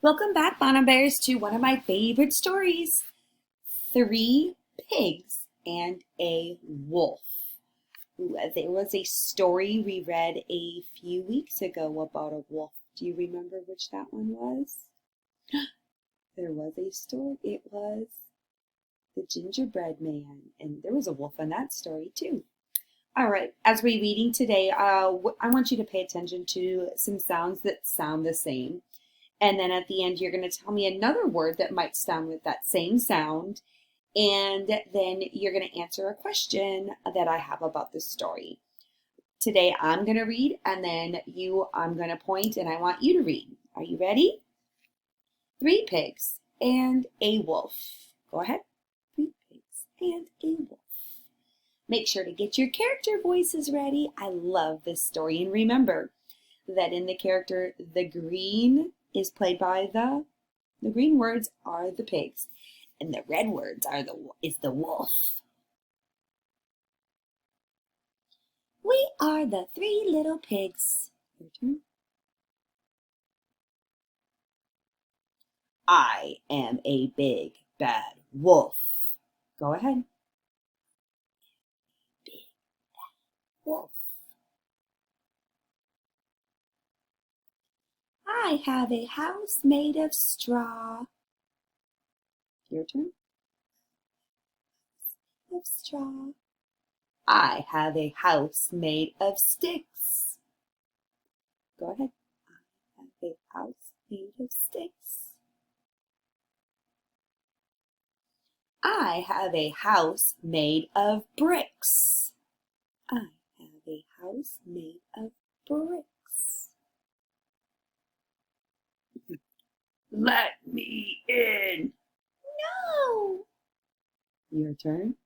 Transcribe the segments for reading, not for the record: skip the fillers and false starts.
Welcome back, Bonnet Bears, to one of my favorite stories, Three Pigs and a Wolf. There was a story we read a few weeks ago about a wolf. Do you remember which that one was? There was a story. It was the gingerbread man, and there was a wolf in that story too. All right, as we're reading today, I want you to pay attention to some sounds that sound the same. And then at the end, you're going to tell me another word that might sound with that same sound. And then you're going to answer a question that I have about this story. Today, I'm going to read, and then I'm going to point, and I want you to read. Are you ready? Three pigs and a wolf. Go ahead. Three pigs and a wolf. Make sure to get your character voices ready. I love this story. And remember that in the character, the green is played by the green words are the pigs, and the red words is the wolf. We are the three little pigs. Your turn. I am a big bad wolf. Go ahead. Big bad wolf. I have a house made of straw. Your turn. Of straw. I have a house made of sticks. Go ahead. I have a house made of sticks. I have a house made of bricks. I have a house made of bricks. Let me in. No. Your turn.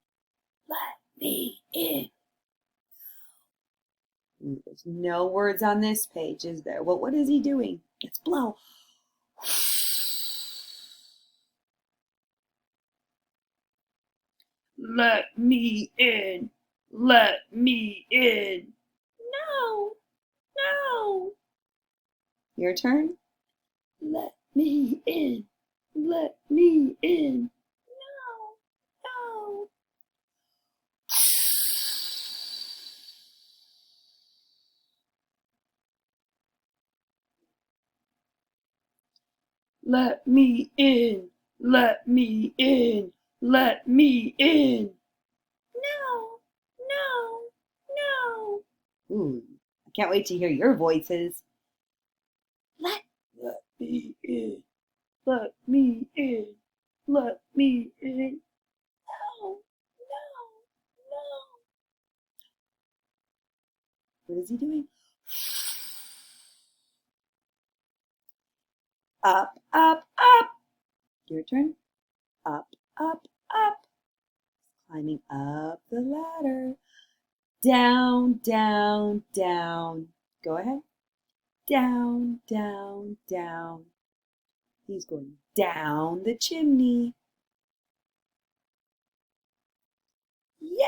Let me in. There's no words on this page, is there? Well, what is he doing? Let's blow. Let me in. Let me in. No. No. Your turn. Let me in. Let me in. No. No. Let me in. Let me in. Let me in. No. No. No. Ooh, I can't wait to hear your voices. Let me in. Let me in. Let me in. No. No. No. What is he doing? Up, up, up. Your turn. Up, up, up. Climbing up the ladder. Down, down, down. Go ahead. Down, down, down. He's going down the chimney. Yay!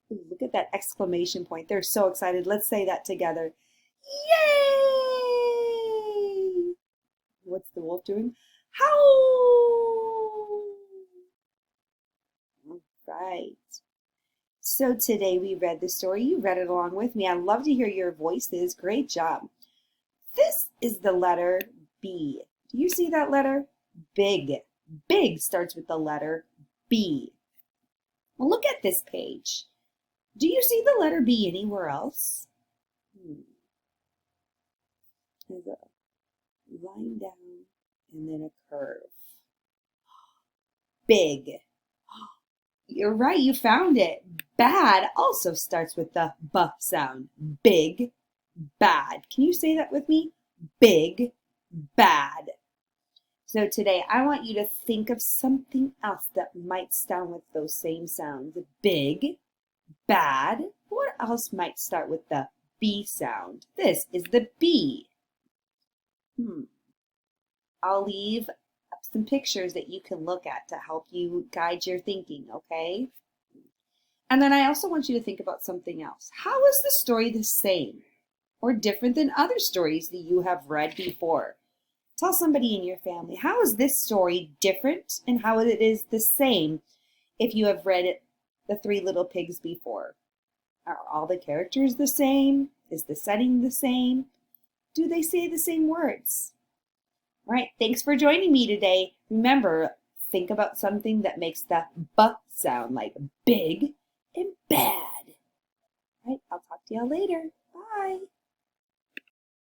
Ooh, look at that exclamation point. They're so excited. Let's say that together. Yay! What's the wolf doing? Howl! All right. So today we read the story. You read it along with me. I love to hear your voices. Great job. This is the letter B. Do you see that letter? Big. Big starts with the letter B. Well, look at this page. Do you see the letter B anywhere else? There's a line down and then a curve. Big. You're right, you found it. Bad also starts with the B sound. Big, bad. Can you say that with me? Big, bad. So today I want you to think of something else that might sound with those same sounds. Big, bad. What else might start with the B sound? This is the B. I'll leave some pictures that you can look at to help you guide your thinking, okay? And then I also want you to think about something else. How is the story the same? or different than other stories that you have read before. Tell somebody in your family, how is this story different and how it is the same if you have read The Three Little Pigs before? Are all the characters the same? Is the setting the same? Do they say the same words? All right, thanks for joining me today. Remember, think about something that makes the B sound, like big and bad. All right, I'll talk to y'all later. Bye.